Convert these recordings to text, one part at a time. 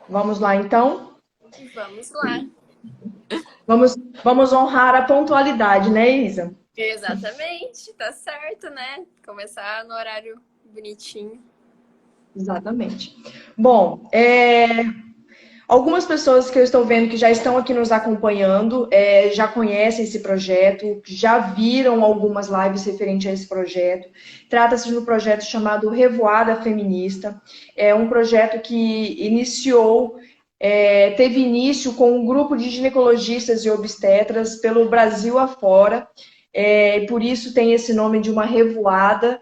Vamos lá, então? Vamos lá. Vamos honrar a pontualidade, né, Isa? Exatamente, tá certo, né? Começar no horário bonitinho. Exatamente. Bom, algumas pessoas que eu estou vendo que já estão aqui nos acompanhando, já conhecem esse projeto, já viram algumas lives referentes a esse projeto. Trata-se de um projeto chamado Revoada Feminista. É um projeto que teve início com um grupo de ginecologistas e obstetras pelo Brasil afora. Por isso tem esse nome de uma revoada.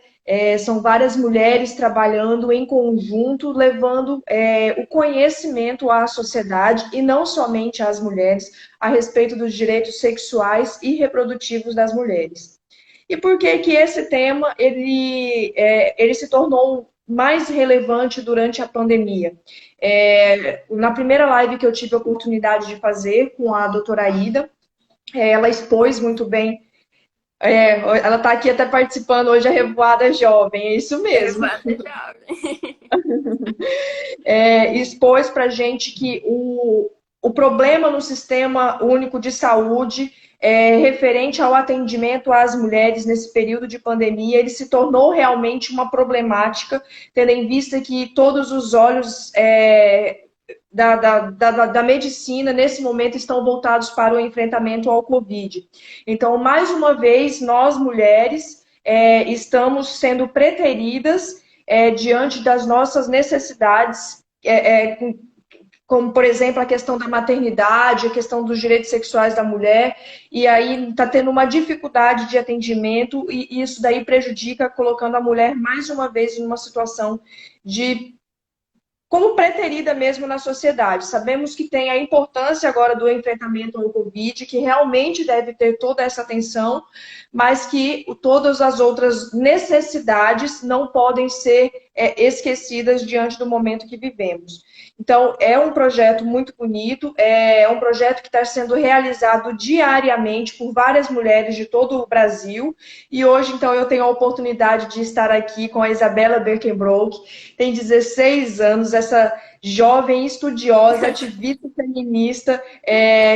São várias mulheres trabalhando em conjunto, levando o conhecimento à sociedade e não somente às mulheres a respeito dos direitos sexuais e reprodutivos das mulheres. E por que que esse tema ele se tornou mais relevante durante a pandemia? Na primeira live que eu tive a oportunidade de fazer com a doutora Aida, ela expôs muito bem. Ela está aqui até participando hoje, a Revoada Jovem, é isso mesmo. Levada jovem. Expôs para a gente que o problema no Sistema Único de Saúde referente ao atendimento às mulheres nesse período de pandemia, ele se tornou realmente uma problemática, tendo em vista que todos os olhos da medicina, nesse momento, estão voltados para o enfrentamento ao Covid. Então, mais uma vez, nós mulheres estamos sendo preteridas diante das nossas necessidades, como, por exemplo, a questão da maternidade, a questão dos direitos sexuais da mulher, e aí está tendo uma dificuldade de atendimento, e isso daí prejudica, colocando a mulher mais uma vez em uma situação de como preterida mesmo na sociedade. Sabemos que tem a importância agora do enfrentamento ao Covid, que realmente deve ter toda essa atenção, mas que todas as outras necessidades não podem ser esquecidas diante do momento que vivemos. Então, é um projeto muito bonito, é um projeto que está sendo realizado diariamente por várias mulheres de todo o Brasil, e hoje, então, eu tenho a oportunidade de estar aqui com a Isabela Birkenbrock, tem 16 anos, essa jovem estudiosa, ativista feminista,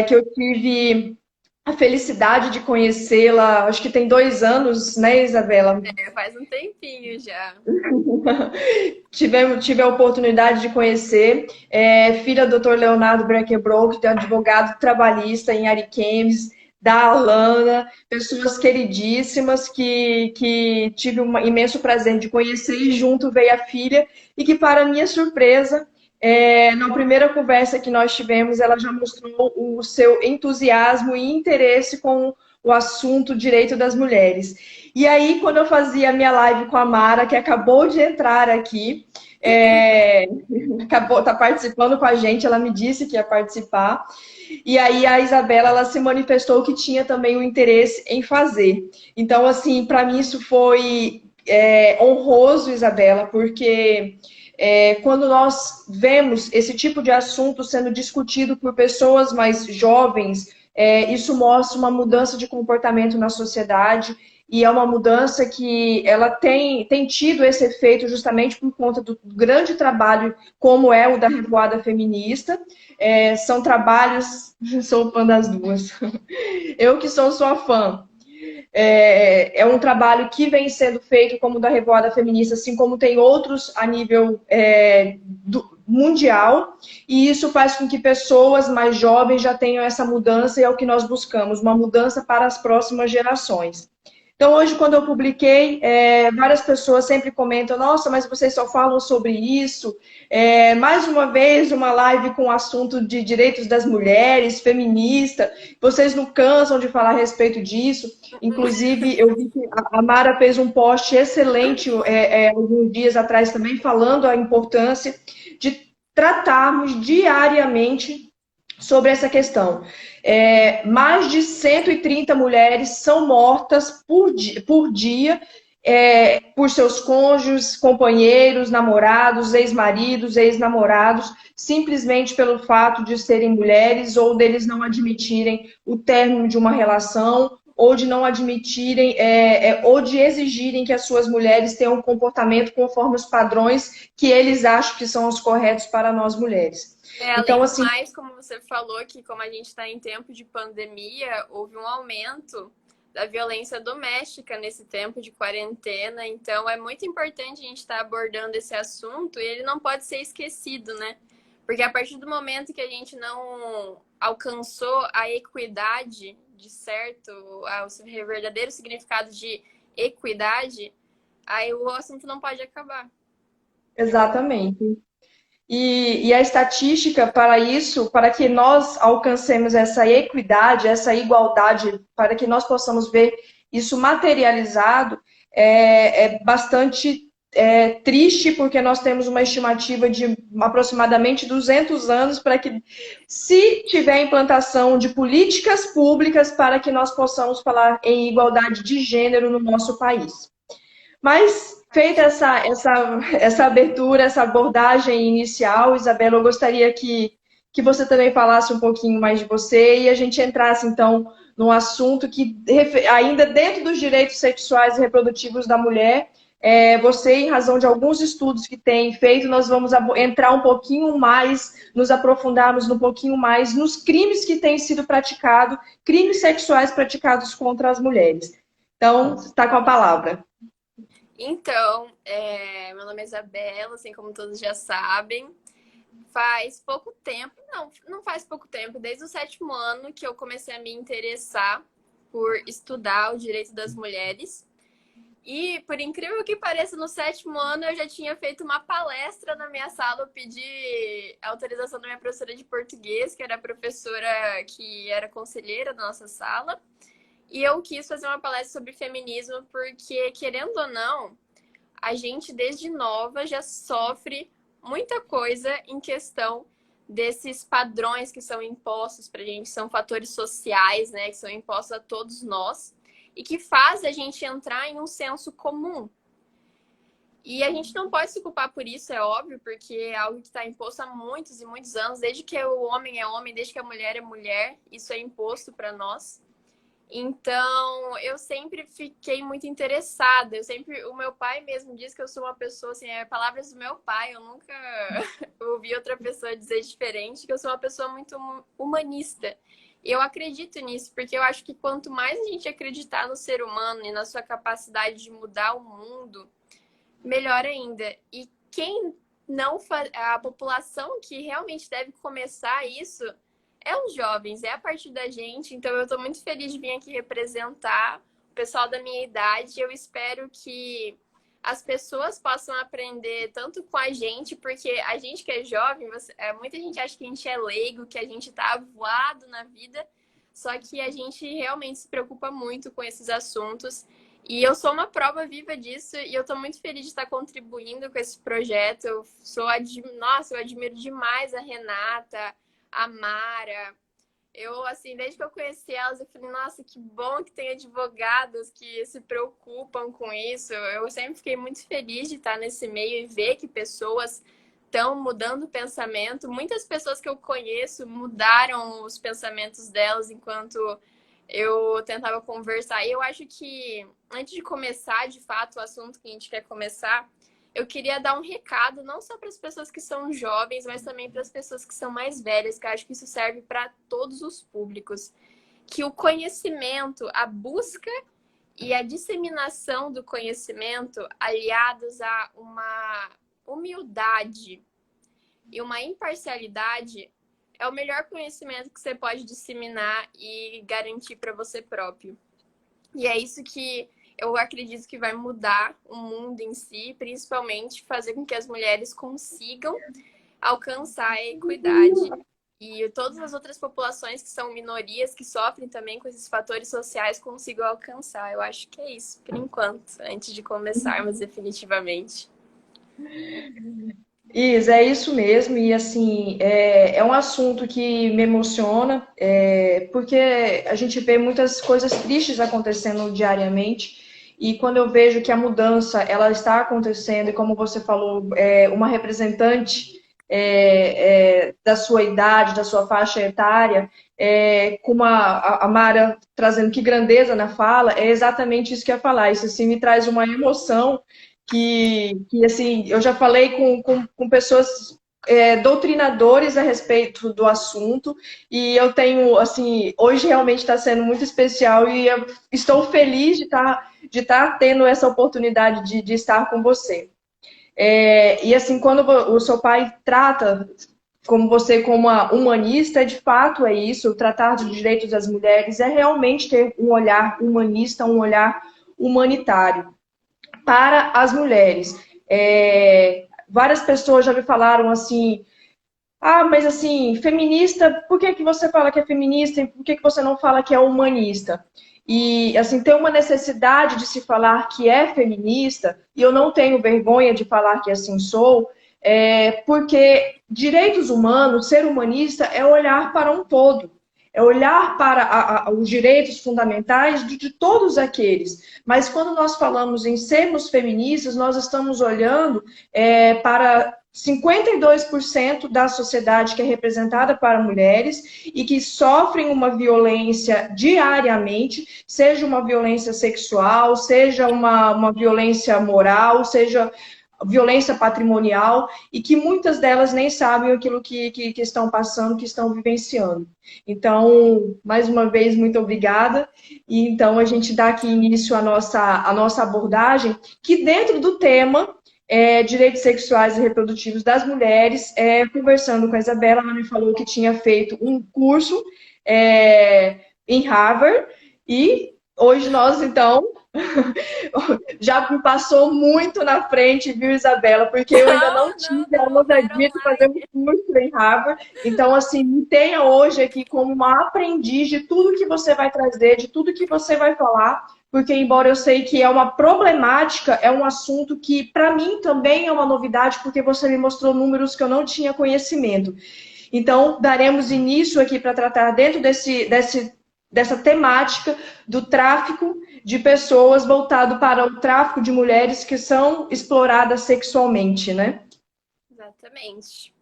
que eu tive a felicidade de conhecê-la, acho que tem 2 anos, né, Isabela? Faz um tempinho já. Tive a oportunidade de conhecer, filha do Dr. Leonardo Birkenbrock, que é um advogado trabalhista em Ariquemes, da Alana, pessoas queridíssimas que tive um imenso prazer de conhecer, e junto veio a filha, e que, para minha surpresa, na primeira conversa que nós tivemos, ela já mostrou o seu entusiasmo e interesse com o assunto direito das mulheres. E aí, quando eu fazia a minha live com a Mara, que acabou de entrar aqui, tá participando com a gente, ela me disse que ia participar. E aí a Isabela, ela se manifestou que tinha também o interesse em fazer. Então, assim, para mim isso foi honroso, Isabela, porque quando nós vemos esse tipo de assunto sendo discutido por pessoas mais jovens, isso mostra uma mudança de comportamento na sociedade, e é uma mudança que ela tem tido esse efeito justamente por conta do grande trabalho como é o da Revoada Feminista. São trabalhos, sou fã das duas, eu que sou sua fã. É um trabalho que vem sendo feito como o da Revoada Feminista, assim como tem outros a nível mundial, e isso faz com que pessoas mais jovens já tenham essa mudança, e é o que nós buscamos, uma mudança para as próximas gerações. Então, hoje, quando eu publiquei, várias pessoas sempre comentam: nossa, mas vocês só falam sobre isso. Mais uma vez, uma live com o assunto de direitos das mulheres, feminista. Vocês não cansam de falar a respeito disso. Inclusive, eu vi que a Mara fez um post excelente alguns dias atrás também, falando a importância de tratarmos diariamente sobre essa questão. Mais de 130 mulheres são mortas por dia por seus cônjuges, companheiros, namorados, ex-maridos, ex-namorados, simplesmente pelo fato de serem mulheres ou deles não admitirem o término de uma relação ou de não admitirem, ou de exigirem que as suas mulheres tenham um comportamento conforme os padrões que eles acham que são os corretos para nós mulheres. Além Então, do assim, mais, como você falou, que como a gente está em tempo de pandemia, houve um aumento da violência doméstica nesse tempo de quarentena. Então, é muito importante a gente estar abordando esse assunto e ele não pode ser esquecido, né? Porque a partir do momento que a gente não alcançou a equidade de certo, o verdadeiro significado de equidade, aí o assunto não pode acabar. exatamente. E a estatística para isso, para que nós alcancemos essa equidade, essa igualdade, para que nós possamos ver isso materializado, é bastante triste, porque nós temos uma estimativa de aproximadamente 200 anos para que, se tiver implantação de políticas públicas, para que nós possamos falar em igualdade de gênero no nosso país. Mas, feita essa abertura, essa abordagem inicial, Isabela, eu gostaria que você também falasse um pouquinho mais de você e a gente entrasse, então, num assunto que, ainda dentro dos direitos sexuais e reprodutivos da mulher, você, em razão de alguns estudos que tem feito, nós vamos entrar um pouquinho mais, nos aprofundarmos um pouquinho mais nos crimes que têm sido praticados, crimes sexuais praticados contra as mulheres. Então, está com a palavra. Então, meu nome é Isabela, assim como todos já sabem. Faz pouco tempo, não faz pouco tempo, desde o 7º ano que eu comecei a me interessar por estudar o direito das mulheres. E, por incrível que pareça, no 7º ano eu já tinha feito uma palestra na minha sala. Eu pedi autorização da minha professora de português, que era a professora que era conselheira da nossa sala. E eu quis fazer uma palestra sobre feminismo porque, querendo ou não, a gente desde nova já sofre muita coisa em questão desses padrões que são impostos pra gente, são fatores sociais, né, que são impostos a todos nós e que faz a gente entrar em um senso comum. E a gente não pode se culpar por isso, é óbvio, porque é algo que está imposto há muitos e muitos anos, desde que o homem é homem, desde que a mulher é mulher, isso é imposto para nós. Então, eu sempre fiquei muito interessada. O meu pai mesmo diz que eu sou uma pessoa, assim, palavras do meu pai, eu nunca ouvi outra pessoa dizer diferente, que eu sou uma pessoa muito humanista. E eu acredito nisso, porque eu acho que quanto mais a gente acreditar no ser humano e na sua capacidade de mudar o mundo, melhor ainda. E quem não a população que realmente deve começar isso é os jovens, é a partir da gente. Então eu estou muito feliz de vir aqui representar o pessoal da minha idade. Eu espero que as pessoas possam aprender tanto com a gente, porque a gente que é jovem, muita gente acha que a gente é leigo, que a gente está voado na vida, só que a gente realmente se preocupa muito com esses assuntos. E eu sou uma prova viva disso e eu estou muito feliz de estar contribuindo com esse projeto. Nossa, eu admiro demais a Renata, a Mara. Eu, assim, desde que eu conheci elas, eu falei, nossa, que bom que tem advogadas que se preocupam com isso. Eu sempre fiquei muito feliz de estar nesse meio e ver que pessoas estão mudando o pensamento. Muitas pessoas que eu conheço mudaram os pensamentos delas enquanto eu tentava conversar. E eu acho que, antes de começar, de fato, o assunto que a gente quer começar, eu queria dar um recado, não só para as pessoas que são jovens, mas também para as pessoas que são mais velhas, que eu acho que isso serve para todos os públicos. Que o conhecimento, a busca e a disseminação do conhecimento, aliados a uma humildade e uma imparcialidade, é o melhor conhecimento que você pode disseminar e garantir para você próprio. E é isso que eu acredito que vai mudar o mundo em si, principalmente fazer com que as mulheres consigam alcançar a equidade e todas as outras populações que são minorias, que sofrem também com esses fatores sociais, consigam alcançar. Eu acho que é isso, por enquanto, antes de começarmos definitivamente. Isa, é isso mesmo, e assim, é um assunto que me emociona, porque a gente vê muitas coisas tristes acontecendo diariamente, e quando eu vejo que a mudança, ela está acontecendo, e como você falou, uma representante da sua idade, da sua faixa etária, como a Mara trazendo que grandeza na fala, é exatamente isso que eu ia falar. Isso assim, me traz uma emoção que assim, eu já falei com pessoas doutrinadores a respeito do assunto, e eu tenho, assim, hoje realmente está sendo muito especial e eu estou feliz de tá tendo essa oportunidade de estar com você. E assim, quando o seu pai trata como você como uma humanista, de fato é isso, tratar dos direitos das mulheres é realmente ter um olhar humanista, um olhar humanitário para as mulheres. Várias pessoas já me falaram assim, mas assim, feminista, por que você fala que é feminista e por que você não fala que é humanista? E assim, tem uma necessidade de se falar que é feminista, e eu não tenho vergonha de falar que assim sou, porque direitos humanos, ser humanista, é olhar para um todo, é olhar para os direitos fundamentais de todos aqueles. Mas quando nós falamos em sermos feministas, nós estamos olhando para 52% da sociedade que é representada para mulheres e que sofrem uma violência diariamente, seja uma violência sexual, seja uma violência moral, seja violência patrimonial, e que muitas delas nem sabem aquilo que estão passando, que estão vivenciando. Então, mais uma vez, muito obrigada. E então a gente dá aqui início à nossa abordagem, que dentro do tema direitos sexuais e reprodutivos das mulheres, conversando com a Isabela, ela me falou que tinha feito um curso em Harvard, e hoje nós, então, já me passou muito na frente, viu, Isabela? Porque eu ainda não tive a ousadia era de fazer um curso em Harvard. Então, assim, me tenha hoje aqui como uma aprendiz de tudo que você vai trazer, de tudo que você vai falar, porque embora eu sei que é uma problemática, é um assunto que para mim também é uma novidade, porque você me mostrou números que eu não tinha conhecimento. Então, daremos início aqui para tratar dentro dessa temática do tráfico de pessoas voltado para o tráfico de mulheres que são exploradas sexualmente, né? Exatamente.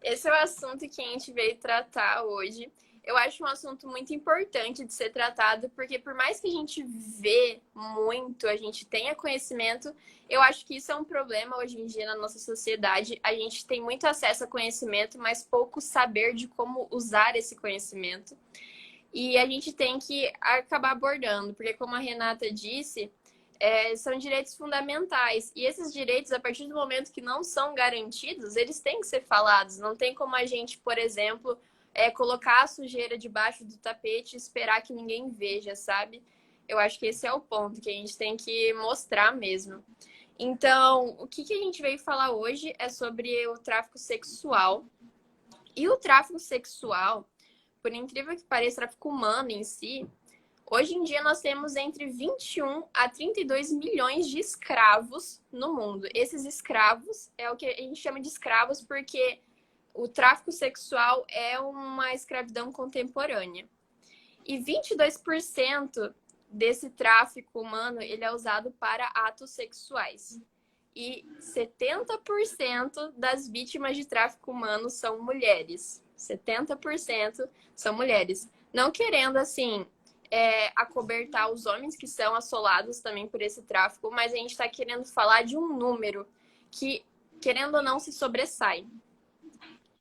Esse é o assunto que a gente veio tratar hoje. Eu acho um assunto muito importante de ser tratado, porque por mais que a gente vê muito, a gente tenha conhecimento, eu acho que isso é um problema hoje em dia na nossa sociedade. A gente tem muito acesso a conhecimento, mas pouco saber de como usar esse conhecimento. E a gente tem que acabar abordando, porque como a Renata disse, são direitos fundamentais. E esses direitos, a partir do momento que não são garantidos, eles têm que ser falados. Não tem como a gente, por exemplo, colocar a sujeira debaixo do tapete e esperar que ninguém veja, sabe? Eu acho que esse é o ponto que a gente tem que mostrar mesmo. Então, o que a gente veio falar hoje é sobre o tráfico sexual. E o tráfico sexual, por incrível que pareça, tráfico humano em si, hoje em dia nós temos entre 21 a 32 milhões de escravos no mundo. Esses escravos é o que a gente chama de escravos porque o tráfico sexual é uma escravidão contemporânea. E 22% desse tráfico humano ele é usado para atos sexuais. E 70% das vítimas de tráfico humano são mulheres. 70% são mulheres. Não querendo, assim, acobertar os homens que são assolados também por esse tráfico, mas a gente está querendo falar de um número que, querendo ou não, se sobressai.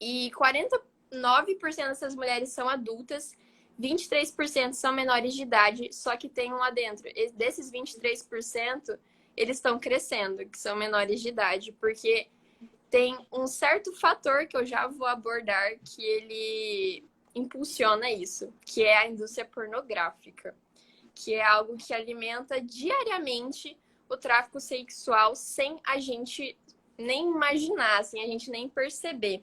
E 49% dessas mulheres são adultas, 23% são menores de idade, só que tem um lá dentro. Desses 23%, eles estão crescendo, que são menores de idade, porque tem um certo fator que eu já vou abordar que ele impulsiona isso, que é a indústria pornográfica, que é algo que alimenta diariamente o tráfico sexual sem a gente nem imaginar, sem a gente nem perceber.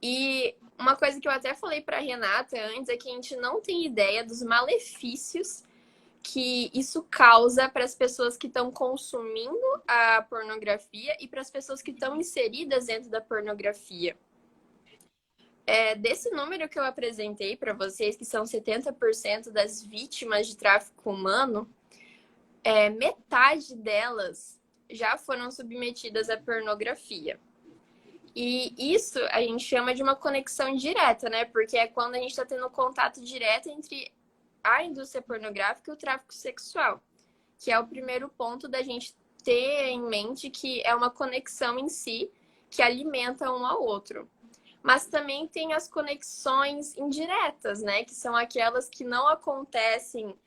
E uma coisa que eu até falei para a Renata antes é que a gente não tem ideia dos malefícios que isso causa para as pessoas que estão consumindo a pornografia e para as pessoas que estão inseridas dentro da pornografia. Desse número que eu apresentei para vocês, que são 70% das vítimas de tráfico humano, metade delas já foram submetidas à pornografia. E isso a gente chama de uma conexão direta, né? Porque é quando a gente está tendo contato direto entre a indústria pornográfica e o tráfico sexual, que é o primeiro ponto da gente ter em mente que é uma conexão em si que alimenta um ao outro. Mas também tem as conexões indiretas, né? Que são aquelas que não acontecem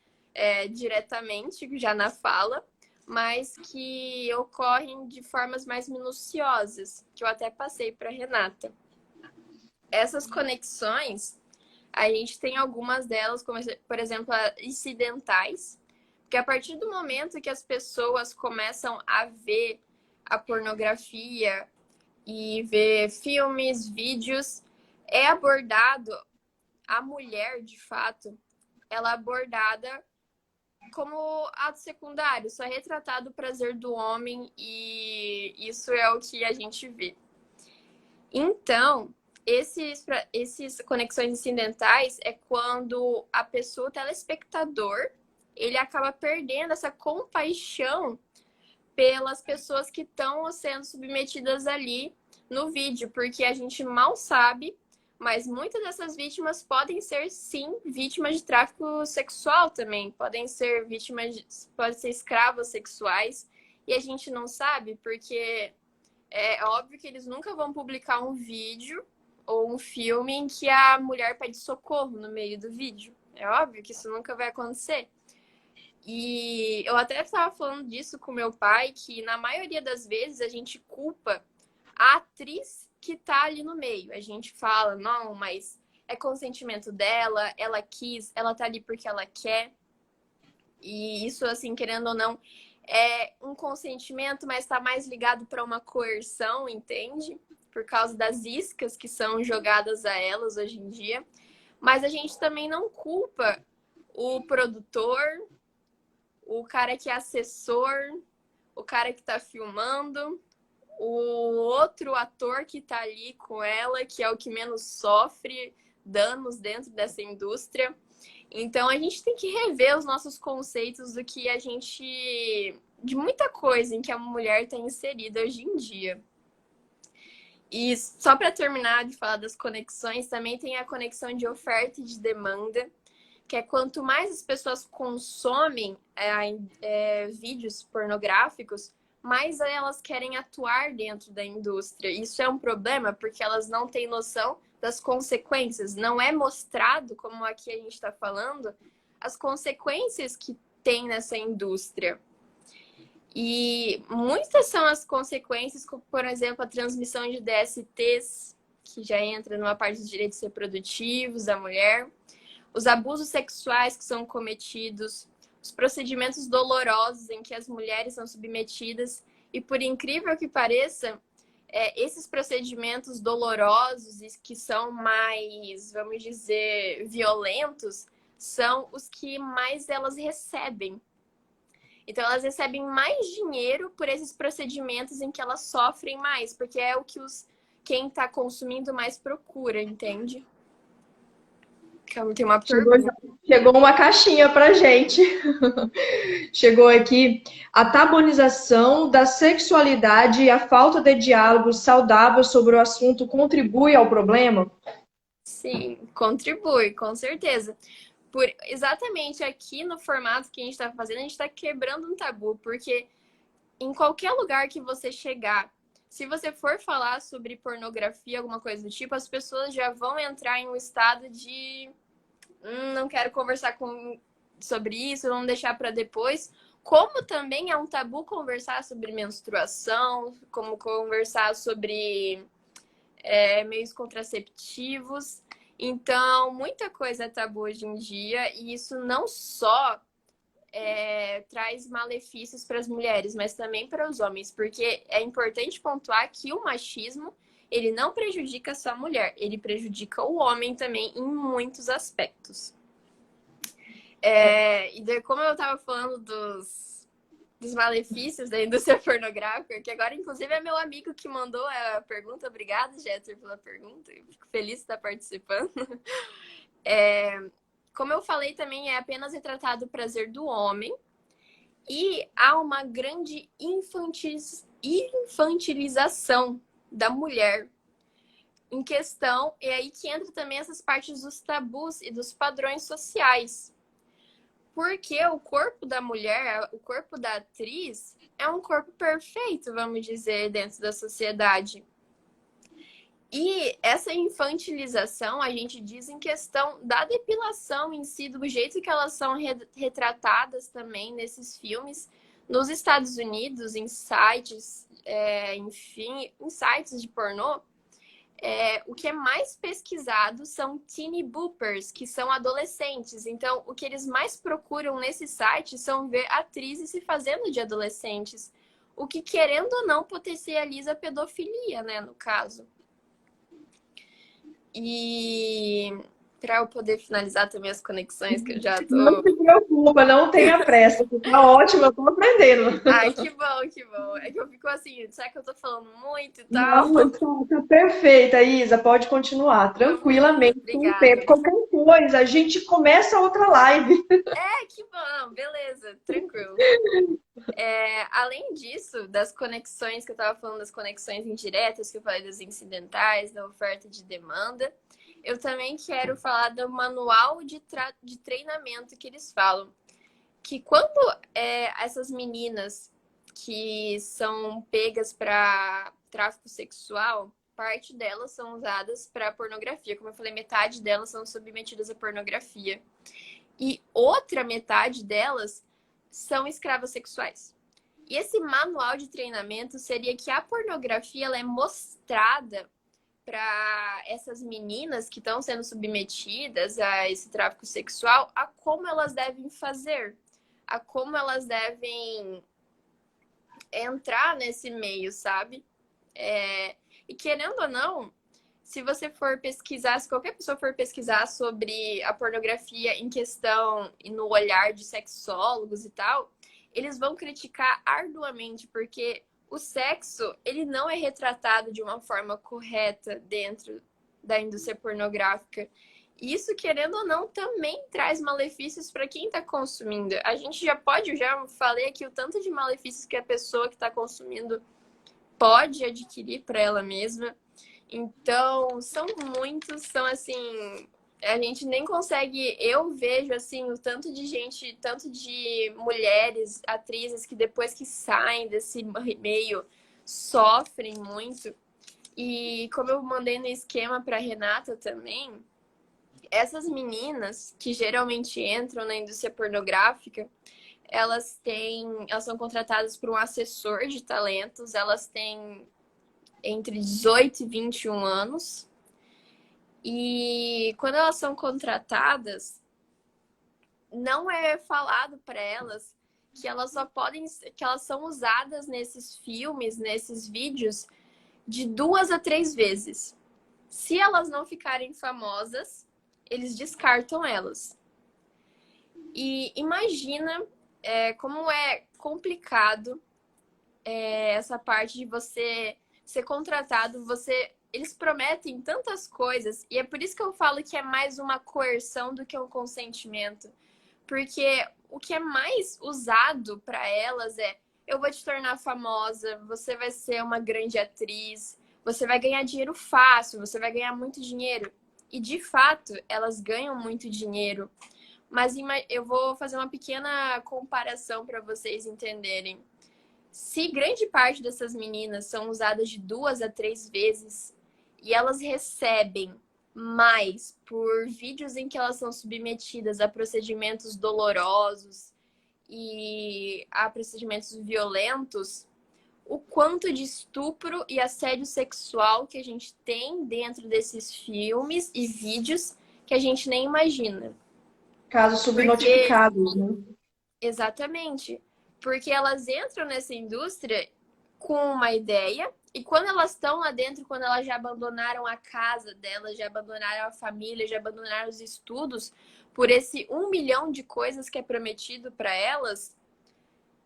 diretamente, já na fala, mas que ocorrem de formas mais minuciosas, que eu até passei para Renata. Essas conexões, a gente tem algumas delas, como por exemplo, incidentais, que a partir do momento que as pessoas começam a ver a pornografia e ver filmes, vídeos, é abordado a mulher, de fato, ela é abordada como ato secundário, só é retratado o prazer do homem e isso é o que a gente vê. Então, esses conexões incidentais é quando a pessoa, o telespectador, ele acaba perdendo essa compaixão pelas pessoas que estão sendo submetidas ali no vídeo, porque a gente mal sabe, mas muitas dessas vítimas podem ser, sim, vítimas de tráfico sexual também, podem ser podem ser escravas sexuais, e a gente não sabe, porque é óbvio que eles nunca vão publicar um vídeo ou um filme em que a mulher pede socorro no meio do vídeo. É óbvio que isso nunca vai acontecer. E eu até estava falando disso com meu pai, que na maioria das vezes a gente culpa a atriz que tá ali no meio. A gente fala, não, mas é consentimento dela, ela quis, ela tá ali porque ela quer. E isso, assim, querendo ou não, é um consentimento, mas tá mais ligado para uma coerção, entende? Por causa das iscas que são jogadas a elas hoje em dia. Mas a gente também não culpa o produtor, o cara que é assessor, o cara que tá filmando, o outro ator que tá ali com ela, que é o que menos sofre danos dentro dessa indústria. Então a gente tem que rever os nossos conceitos do que a gente. De muita coisa em que a mulher está inserida hoje em dia. E só para terminar de falar das conexões, também tem a conexão de oferta e de demanda, que é quanto mais as pessoas consomem vídeos pornográficos, mais elas querem atuar dentro da indústria. Isso é um problema porque elas não têm noção das consequências. Não é mostrado, como aqui a gente está falando, as consequências que tem nessa indústria. E muitas são as consequências, como, por exemplo, a transmissão de DSTs, que já entra numa parte dos direitos reprodutivos da mulher, os abusos sexuais que são cometidos, os procedimentos dolorosos em que as mulheres são submetidas. E por incrível que pareça, esses procedimentos dolorosos e que são mais, vamos dizer, violentos, são os que mais elas recebem. Então, elas recebem mais dinheiro por esses procedimentos em que elas sofrem mais, porque é o que quem está consumindo mais procura, entende? Tem uma pergunta. Chegou uma caixinha pra gente. Chegou aqui. A tabunização da sexualidade e a falta de diálogo saudável sobre o assunto contribui ao problema? Sim, contribui, com certeza. Exatamente aqui no formato que a gente está fazendo, a gente está quebrando um tabu, porque em qualquer lugar que você chegar, se você for falar sobre pornografia, alguma coisa do tipo, as pessoas já vão entrar em um estado de não quero conversar sobre isso, vamos deixar para depois. Como também é um tabu conversar sobre menstruação, como conversar sobre meios contraceptivos. Então, muita coisa é tabu hoje em dia, e isso não só traz malefícios para as mulheres, mas também para os homens, porque é importante pontuar que o machismo ele não prejudica só a mulher, ele prejudica o homem também em muitos aspectos. Como eu estava falando dos malefícios da indústria pornográfica, que agora, inclusive, é meu amigo que mandou a pergunta. Obrigada, Jeter, pela pergunta. Eu fico feliz de estar participando. Como eu falei também, é apenas retratado o prazer do homem e há uma grande infantilização da mulher em questão, e aí que entra também essas partes dos tabus e dos padrões sociais. Porque o corpo da mulher, o corpo da atriz, é um corpo perfeito, vamos dizer, dentro da sociedade. E essa infantilização a gente diz em questão da depilação em si, do jeito que elas são retratadas também nesses filmes. Nos Estados Unidos, em sites, enfim, em sites de pornô, o que é mais pesquisado são teeny boopers, que são adolescentes. Então, o que eles mais procuram nesse site são ver atrizes se fazendo de adolescentes. O que, querendo ou não, potencializa a pedofilia, né, no caso. E para eu poder finalizar também as conexões, que eu já tô... Não se preocupa, não tenha pressa. Tá ótimo, eu tô aprendendo. Ai, que bom, que bom. É que eu fico assim, será que eu tô falando muito e tal? Não, tá perfeita, Isa. Pode continuar tranquilamente com o tempo. Obrigada. Qualquer coisa, a gente começa outra live. Que bom, beleza, tranquilo. Além disso, das conexões que eu estava falando, das conexões indiretas, que eu falei das incidentais, da oferta de demanda, eu também quero falar do manual de treinamento que eles falam. Que quando essas meninas que são pegas para tráfico sexual, parte delas são usadas para pornografia. Como eu falei, metade delas são submetidas à pornografia. E outra metade delas são escravas sexuais. E esse manual de treinamento seria que a pornografia ela é mostrada para essas meninas que estão sendo submetidas a esse tráfico sexual, a como elas devem fazer, a como elas devem entrar nesse meio, sabe? E querendo ou não, se você for pesquisar, se qualquer pessoa for pesquisar sobre a pornografia em questão e no olhar de sexólogos e tal, eles vão criticar arduamente, porque o sexo, ele não é retratado de uma forma correta dentro da indústria pornográfica. E isso, querendo ou não, também traz malefícios para quem está consumindo. A gente já falei aqui o tanto de malefícios que a pessoa que está consumindo pode adquirir para ela mesma. Então, são muitos, são assim, a gente nem consegue, eu vejo assim, o tanto de gente, tanto de mulheres, atrizes que depois que saem desse meio sofrem muito. E como eu mandei no esquema para Renata também, essas meninas que geralmente entram na indústria pornográfica, elas são contratadas por um assessor de talentos, elas têm entre 18 e 21 anos. E quando elas são contratadas, não é falado para elas que elas que elas são usadas nesses filmes, nesses vídeos, de 2 a 3 vezes. Se elas não ficarem famosas, eles descartam elas. E imagina como é complicado essa parte de você ser contratado, eles prometem tantas coisas, e é por isso que eu falo que é mais uma coerção do que um consentimento. Porque o que é mais usado para elas eu vou te tornar famosa, você vai ser uma grande atriz, você vai ganhar dinheiro fácil, você vai ganhar muito dinheiro. E de fato, elas ganham muito dinheiro. Mas eu vou fazer uma pequena comparação para vocês entenderem. Se grande parte dessas meninas são usadas de 2 a 3 vezes e elas recebem mais por vídeos em que elas são submetidas a procedimentos dolorosos e a procedimentos violentos, o quanto de estupro e assédio sexual que a gente tem dentro desses filmes e vídeos que a gente nem imagina. Casos subnotificados, né? Exatamente. Porque elas entram nessa indústria com uma ideia, e quando elas estão lá dentro, quando elas já abandonaram a casa delas, já abandonaram a família, já abandonaram os estudos, por esse 1 milhão de coisas que é prometido para elas,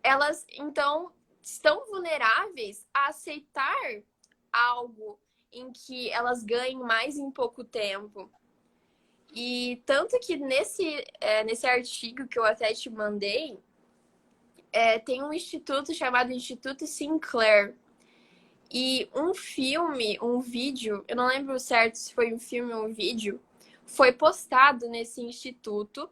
elas então estão vulneráveis a aceitar algo em que elas ganhem mais em pouco tempo. E tanto que nesse artigo que eu até te mandei, tem um instituto chamado Instituto Sinclair. E um filme, um vídeo, eu não lembro certo se foi um filme ou um vídeo, foi postado nesse instituto,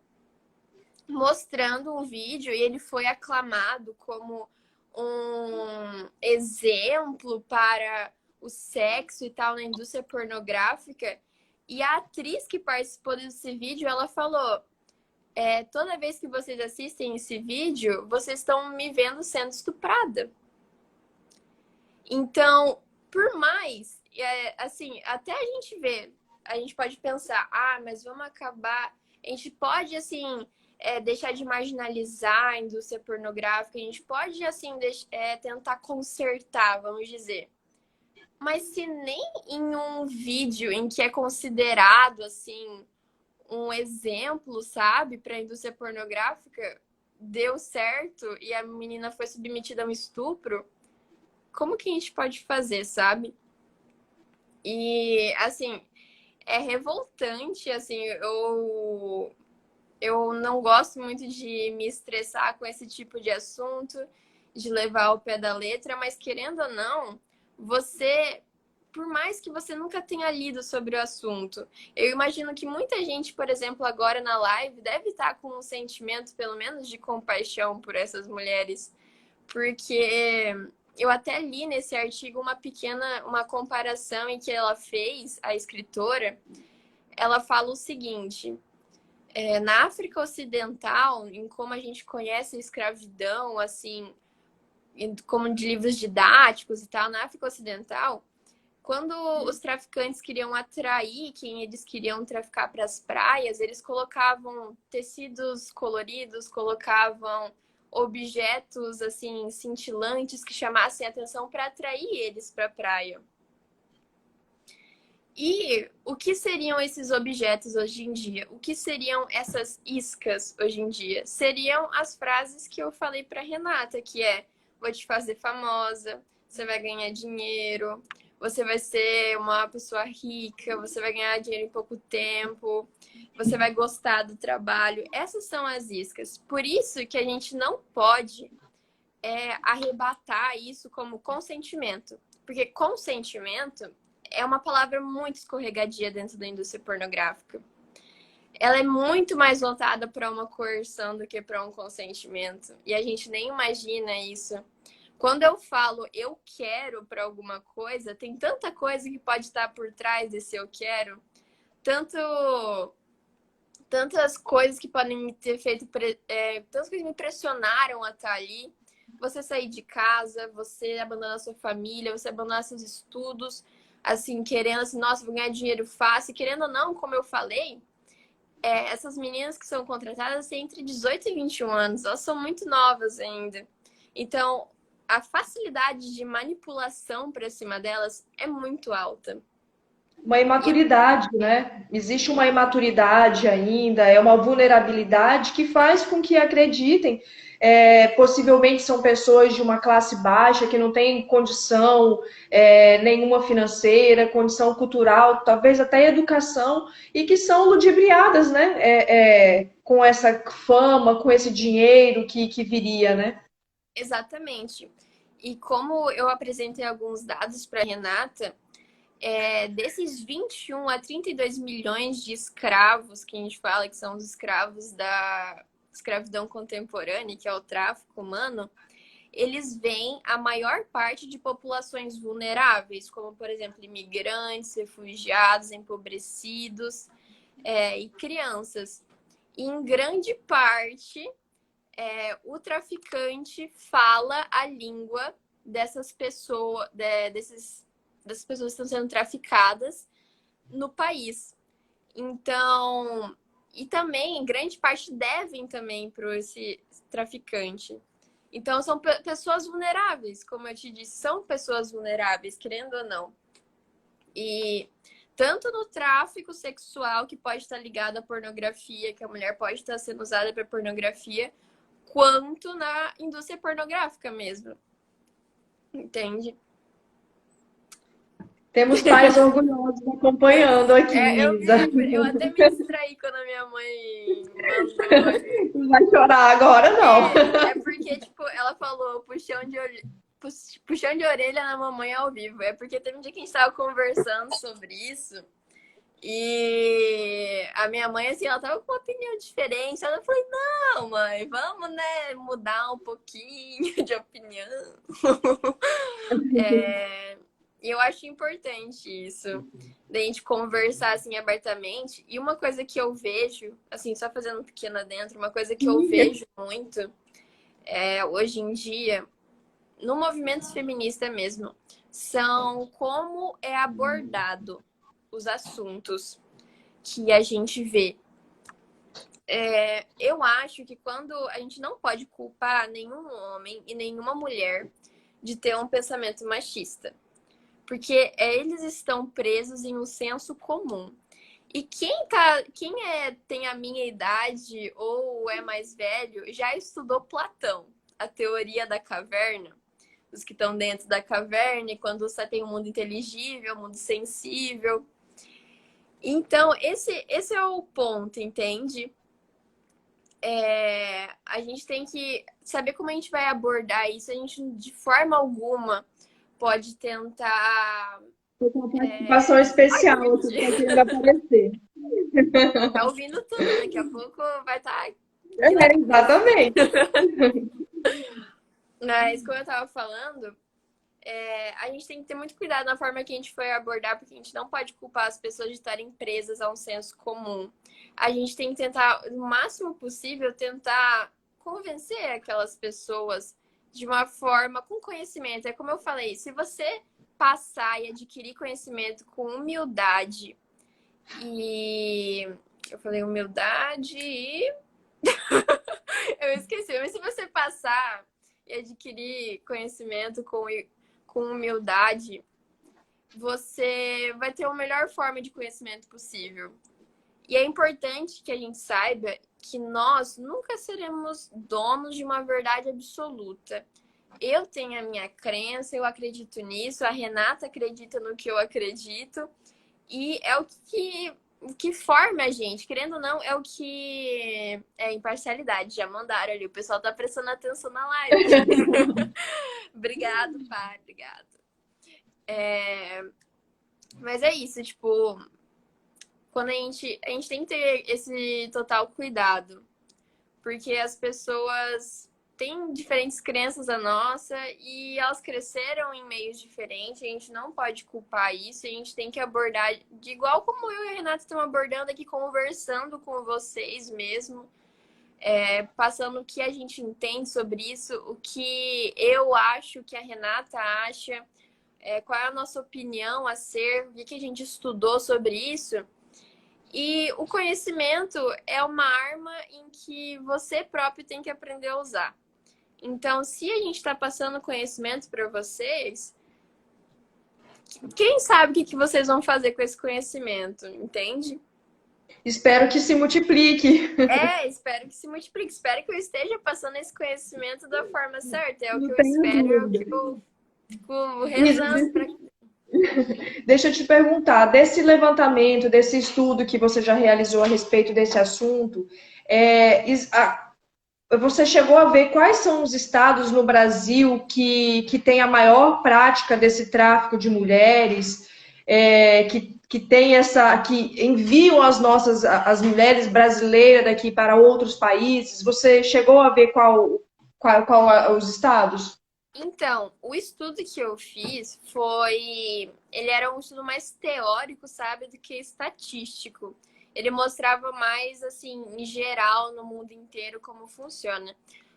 mostrando um vídeo, e ele foi aclamado como um exemplo para o sexo e tal na indústria pornográfica. E a atriz que participou desse vídeo, ela falou: toda vez que vocês assistem esse vídeo, vocês estão me vendo sendo estuprada. Então, por mais, assim, até a gente ver, a gente pode pensar, mas vamos acabar. A gente pode, assim, deixar de marginalizar a indústria pornográfica, a gente pode, assim, tentar consertar, vamos dizer. Mas se nem em um vídeo em que é considerado, assim, um exemplo, sabe, para a indústria pornográfica, deu certo e a menina foi submetida a um estupro, como que a gente pode fazer, sabe? E, assim, é revoltante, assim, eu não gosto muito de me estressar com esse tipo de assunto, de levar ao pé da letra, mas querendo ou não, você, por mais que você nunca tenha lido sobre o assunto, eu imagino que muita gente, por exemplo, agora na live, deve estar com um sentimento, pelo menos, de compaixão por essas mulheres, porque eu até li nesse artigo uma comparação em que ela fez, a escritora, ela fala o seguinte: na África Ocidental, em como a gente conhece a escravidão, assim, como de livros didáticos e tal, na África Ocidental, quando os traficantes queriam atrair quem eles queriam traficar para as praias, eles colocavam tecidos coloridos, colocavam objetos assim cintilantes que chamassem a atenção para atrair eles para a praia. E o que seriam esses objetos hoje em dia? O que seriam essas iscas hoje em dia? Seriam as frases que eu falei para Renata, que é: vou te fazer famosa, você vai ganhar dinheiro, você vai ser uma pessoa rica, você vai ganhar dinheiro em pouco tempo, você vai gostar do trabalho. Essas são as iscas. Por isso que a gente não pode arrebatar isso como consentimento. Porque consentimento é uma palavra muito escorregadia dentro da indústria pornográfica. Ela é muito mais voltada para uma coerção do que para um consentimento. E a gente nem imagina isso. Quando eu falo eu quero para alguma coisa, tem tanta coisa que pode estar por trás desse eu quero. Tantas coisas que podem me ter feito... tantas coisas me pressionaram a estar ali. Você sair de casa, você abandonar sua família, você abandonar seus estudos, assim, querendo assim, nossa, vou ganhar dinheiro fácil. Querendo ou não, como eu falei, essas meninas que são contratadas têm entre 18 e 21 anos. Elas são muito novas ainda. Então, a facilidade de manipulação para cima delas é muito alta. Uma imaturidade, né? Existe uma imaturidade ainda, é uma vulnerabilidade que faz com que acreditem. Possivelmente são pessoas de uma classe baixa que não tem condição nenhuma financeira, condição cultural, talvez até educação, e que são ludibriadas, né? Com essa fama, com esse dinheiro que viria, né? Exatamente. E como eu apresentei alguns dados para a Renata, desses 21 a 32 milhões de escravos que a gente fala que são os escravos da escravidão contemporânea, que é o tráfico humano, eles vêm a maior parte de populações vulneráveis, como, por exemplo, imigrantes, refugiados, empobrecidos e crianças. E, em grande parte, o traficante fala a língua dessas pessoas, dessas pessoas que estão sendo traficadas no país. Então, e também, em grande parte, devem também para esse traficante. Então, são pessoas vulneráveis, como eu te disse, são pessoas vulneráveis, querendo ou não. E tanto no tráfico sexual, que pode estar ligado à pornografia, que a mulher pode estar sendo usada para pornografia, quanto na indústria pornográfica mesmo. Entende? Temos pais orgulhosos acompanhando aqui, Isa. Eu até me distraí quando a minha mãe mandou. Não vai chorar agora, não. Porque, tipo, ela falou puxão de orelha na mamãe ao vivo. É porque teve um dia que a gente tava conversando sobre isso. E a minha mãe, assim, ela tava com uma opinião diferente. Ela falou, não, mãe, vamos, né, mudar um pouquinho de opinião. E eu acho importante isso, da gente conversar, assim, abertamente. E uma coisa que eu vejo, assim, só fazendo um pequeno adentro, uma coisa que eu vejo muito hoje em dia, no movimento feminista mesmo, são como é abordado os assuntos que a gente vê. Eu acho que quando a gente não pode culpar nenhum homem e nenhuma mulher de ter um pensamento machista, porque eles estão presos em um senso comum. E quem tem a minha idade ou é mais velho já estudou Platão, a teoria da caverna, os que estão dentro da caverna, e quando você tem um mundo inteligível, um mundo sensível. Então, esse é o ponto, entende? A gente tem que saber como a gente vai abordar isso. A gente, de forma alguma, pode tentar... Tô com uma participação especial aqui, tá querendo aparecer. Tá ouvindo tudo, daqui a pouco vai estar... Exatamente. Mas, como eu tava falando, a gente tem que ter muito cuidado na forma que a gente foi abordar, porque a gente não pode culpar as pessoas de estarem presas a um senso comum. A gente tem que tentar, no máximo possível, tentar convencer aquelas pessoas de uma forma com conhecimento. É como eu falei, se você passar e adquirir conhecimento com humildade e... Eu falei humildade e... Eu esqueci, mas se você passar e adquirir conhecimento com humildade, você vai ter a melhor forma de conhecimento possível. E é importante que a gente saiba que nós nunca seremos donos de uma verdade absoluta. Eu tenho a minha crença, eu acredito nisso, a Renata acredita no que eu acredito, e é o que forma a gente, querendo ou não, é o que é imparcialidade. Já mandaram ali, o pessoal tá prestando atenção na live. Obrigado, pai, obrigado. Mas é isso, tipo, quando a gente tem que ter esse total cuidado, porque as pessoas têm diferentes crenças da nossa e elas cresceram em meios diferentes, a gente não pode culpar isso, a gente tem que abordar de igual como eu e a Renata estamos abordando aqui, conversando com vocês mesmo, passando o que a gente entende sobre isso, o que eu acho, o que a Renata acha, qual é a nossa opinião a ser, o que a gente estudou sobre isso. E o conhecimento é uma arma em que você próprio tem que aprender a usar. Então, se a gente está passando conhecimento para vocês, quem sabe o que vocês vão fazer com esse conhecimento, entende? Espero que se multiplique. Espero que se multiplique. Espero que eu esteja passando esse conhecimento da forma certa. É o Não que eu tenho espero, é o dúvida. que eu fico rezando para... Deixa eu te perguntar, desse levantamento, desse estudo que você já realizou a respeito desse assunto, você chegou a ver quais são os estados no Brasil que têm a maior prática desse tráfico de mulheres, que tem que enviam as mulheres brasileiras daqui para outros países? Você chegou a ver qual os estados? Então, o estudo que eu fiz ele era um estudo mais teórico, sabe, do que estatístico. Ele mostrava mais, assim, em geral, no mundo inteiro, como funciona.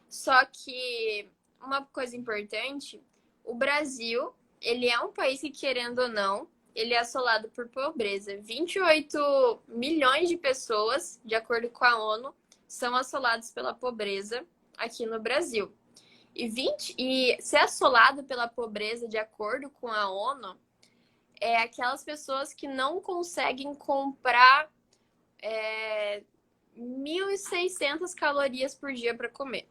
Só que, uma coisa importante, o Brasil, ele é um país que, querendo ou não, ele é assolado por pobreza. 28 milhões de pessoas, de acordo com a ONU, são assoladas pela pobreza aqui no Brasil. E ser assolado pela pobreza, de acordo com a ONU, é aquelas pessoas que não conseguem comprar 1.600 calorias por dia para comer.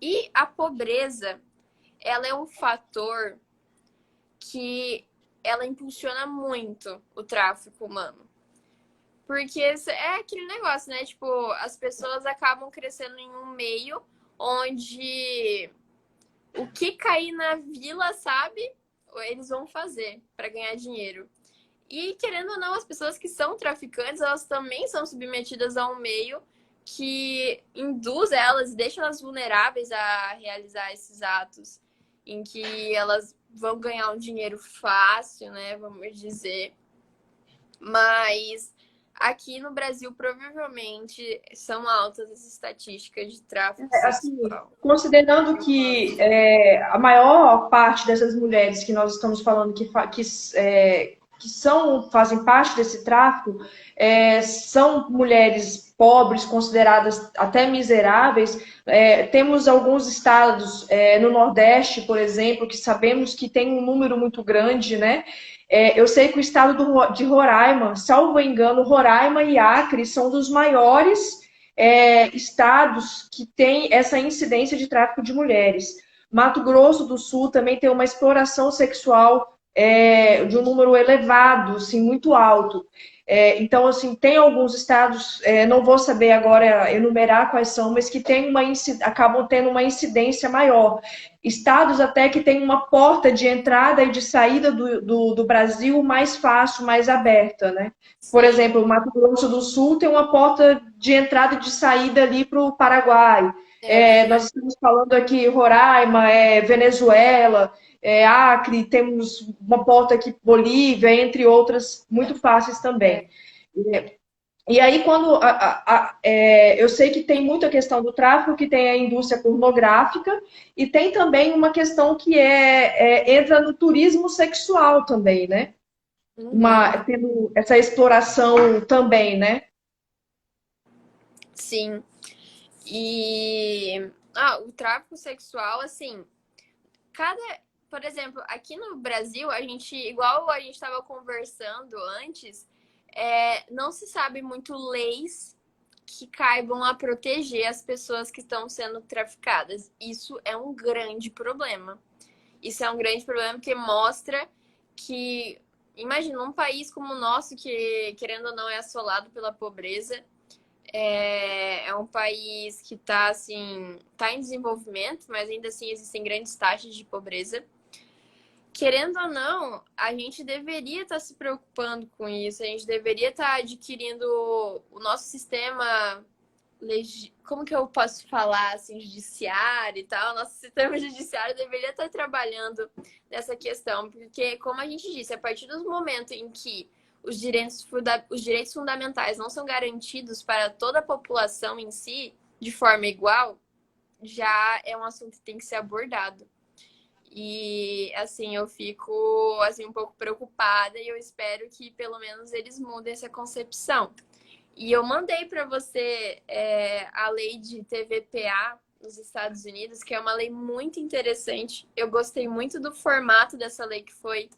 E a pobreza, ela é um fator que ela impulsiona muito o tráfico humano. Porque é aquele negócio, né? Tipo, as pessoas acabam crescendo em um meio onde o que cair na vila, sabe? Eles vão fazer para ganhar dinheiro. E, querendo ou não, as pessoas que são traficantes, elas também são submetidas a um meio que induz elas, deixa elas vulneráveis a realizar esses atos, em que elas vão ganhar um dinheiro fácil, né? Vamos dizer. Mas aqui no Brasil, provavelmente, são altas as estatísticas de tráfico Assim, sexual. considerando que a maior parte dessas mulheres que nós estamos falando que fazem parte desse tráfico são mulheres pobres, consideradas até miseráveis. Temos alguns estados no Nordeste, por exemplo, que sabemos que tem um número muito grande, né? Eu sei que o estado de Roraima, salvo engano, Roraima e Acre são dos maiores estados que têm essa incidência de tráfico de mulheres. Mato Grosso do Sul também tem uma exploração sexual de um número elevado, assim, muito alto. Então, assim, tem alguns estados, não vou saber agora enumerar quais são, mas que acabam tendo uma incidência maior. Estados até que têm uma porta de entrada e de saída do Brasil mais fácil, mais aberta, né? Por Sim. exemplo, o Mato Grosso do Sul tem uma porta de entrada e de saída ali para o Paraguai. É verdade. Nós estamos falando aqui Roraima, Venezuela, Acre, temos uma porta aqui Bolívia, entre outras, muito fáceis também. E aí, eu sei que tem muita questão do tráfico, que tem a indústria pornográfica, e tem também uma questão que entra no turismo sexual também, né? Uhum. Tendo essa exploração também, né? Sim. E o tráfico sexual, assim, cada. Por exemplo, aqui no Brasil, a gente, igual a gente estava conversando antes, não se sabe muito leis que caibam a proteger as pessoas que estão sendo traficadas. Isso é um grande problema. Isso é um grande problema porque mostra que, imagina, um país como o nosso, que querendo ou não é assolado pela pobreza, é um país que está assim, tá em desenvolvimento, mas ainda assim existem grandes taxas de pobreza. Querendo ou não, a gente deveria estar se preocupando com isso, a gente deveria estar adquirindo o nosso sistema, como que eu posso falar, assim, judiciário e tal, o nosso sistema judiciário deveria estar trabalhando nessa questão, porque, como a gente disse, a partir do momento em que os direitos fundamentais não são garantidos para toda a população em si, de forma igual, já é um assunto que tem que ser abordado. E, assim, eu fico, assim, um pouco preocupada e eu espero que, pelo menos, eles mudem essa concepção. E eu mandei para você a lei de TVPA nos Estados Unidos, que é uma lei muito interessante. Eu gostei muito do formato dessa lei que foi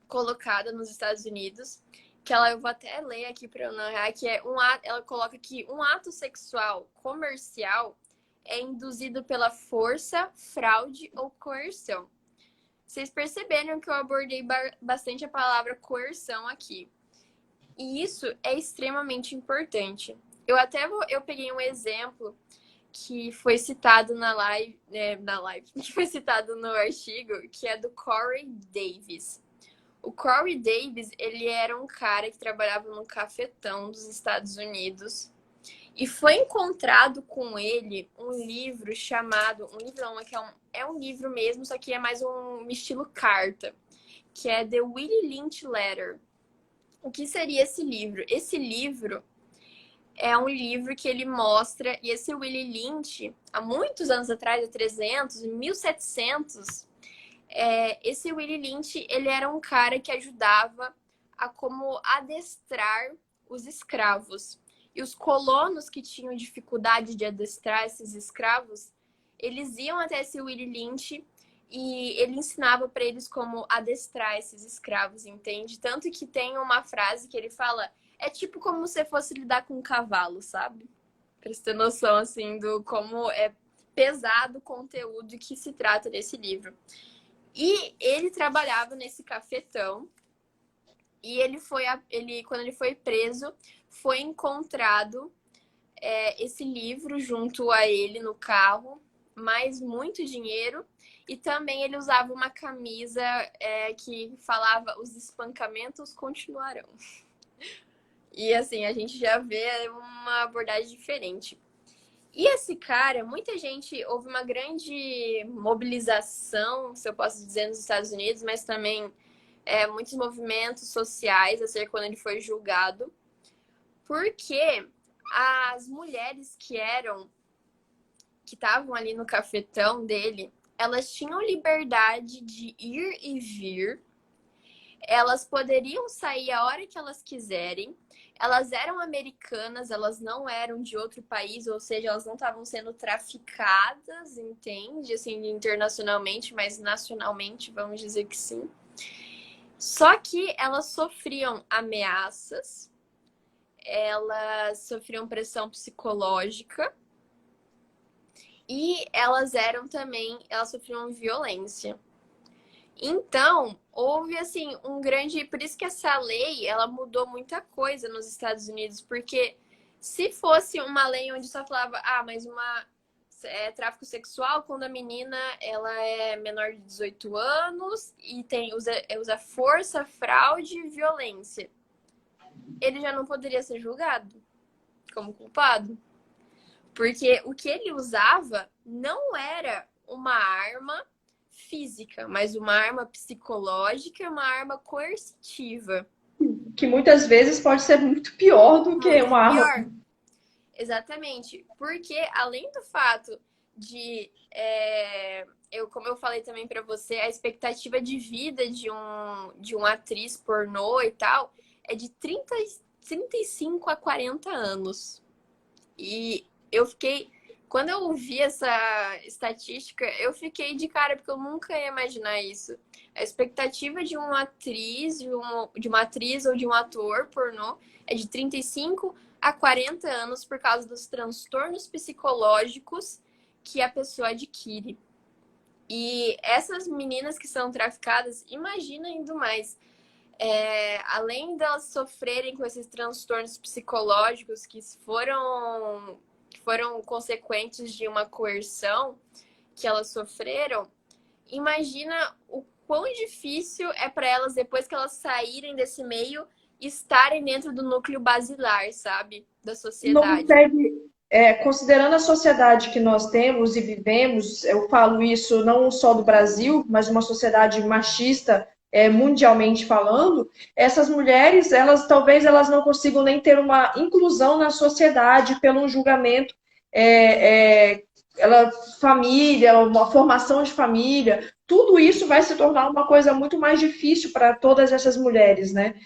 colocada nos Estados Unidos. Que eu vou até ler aqui para eu não errar, que ela coloca que um ato sexual comercial é induzido pela força, fraude ou coerção. Vocês perceberam que eu abordei bastante a palavra coerção aqui. E isso é extremamente importante. Eu peguei um exemplo que foi citado que foi citado no artigo, que é do Corey Davis. O Corey Davis, ele era um cara que trabalhava num cafetão dos Estados Unidos e foi encontrado com ele um livro chamado, um livro não, é um livro mesmo, só que é mais um estilo carta, que é The Willie Lynch Letter. O que seria esse livro? Esse livro é um livro que ele mostra, e esse Willie Lynch, há muitos anos atrás, há 300, 1700, esse Willie Lynch, ele era um cara que ajudava a como adestrar os escravos. E os colonos que tinham dificuldade de adestrar esses escravos, eles iam até esse Willie Lynch e ele ensinava para eles como adestrar esses escravos, entende? Tanto que tem uma frase que ele fala, é tipo como se fosse lidar com um cavalo, sabe? Pra você ter noção, assim, do como é pesado o conteúdo que se trata desse livro. E ele trabalhava nesse cafetão e quando ele foi preso, foi encontrado esse livro junto a ele no carro mas muito dinheiro. E também ele usava uma camisa que falava: os espancamentos continuarão. E assim, a gente já vê uma abordagem diferente. E esse cara, muita gente, houve uma grande mobilização, se eu posso dizer, nos Estados Unidos, mas também muitos movimentos sociais a ser quando ele foi julgado, porque as mulheres que estavam ali no cafetão dele, elas tinham liberdade de ir e vir, elas poderiam sair a hora que elas quiserem, elas eram americanas, elas não eram de outro país, ou seja, elas não estavam sendo traficadas, entende? Assim, internacionalmente, mas nacionalmente, vamos dizer que sim. Só que elas sofriam ameaças, elas sofriam pressão psicológica e elas sofriam violência. Então, houve assim um grande, por isso que essa lei, ela mudou muita coisa nos Estados Unidos, porque se fosse uma lei onde só falava, mas tráfico sexual quando a menina ela é menor de 18 anos e usa força, fraude e violência, ele já não poderia ser julgado como culpado. Porque o que ele usava não era uma arma física, mas uma arma psicológica, uma arma coercitiva. Que muitas vezes pode ser muito pior do que Muito uma arma. pior. Exatamente. Porque além do fato de, como eu falei também para você, a expectativa de vida de uma atriz pornô e tal é de 35 a 40 anos. E quando eu ouvi essa estatística, eu fiquei de cara, porque eu nunca ia imaginar isso. A expectativa de uma atriz, de uma atriz ou de um ator pornô é de 35 a 40 anos por causa dos transtornos psicológicos que a pessoa adquire. E essas meninas que são traficadas, imagina ainda mais. Além delas sofrerem com esses transtornos psicológicos que foram consequentes de uma coerção que elas sofreram, imagina o quão difícil é para elas, depois que elas saírem desse meio, estarem dentro do núcleo basilar, sabe? Da Não sociedade. consegue, considerando a sociedade que nós temos e vivemos, eu falo isso não só do Brasil, mas uma sociedade machista, mundialmente falando, essas mulheres, talvez elas não consigam nem ter uma inclusão na sociedade pelo julgamento, família, uma formação de família, tudo isso vai se tornar uma coisa muito mais difícil para todas essas mulheres, né?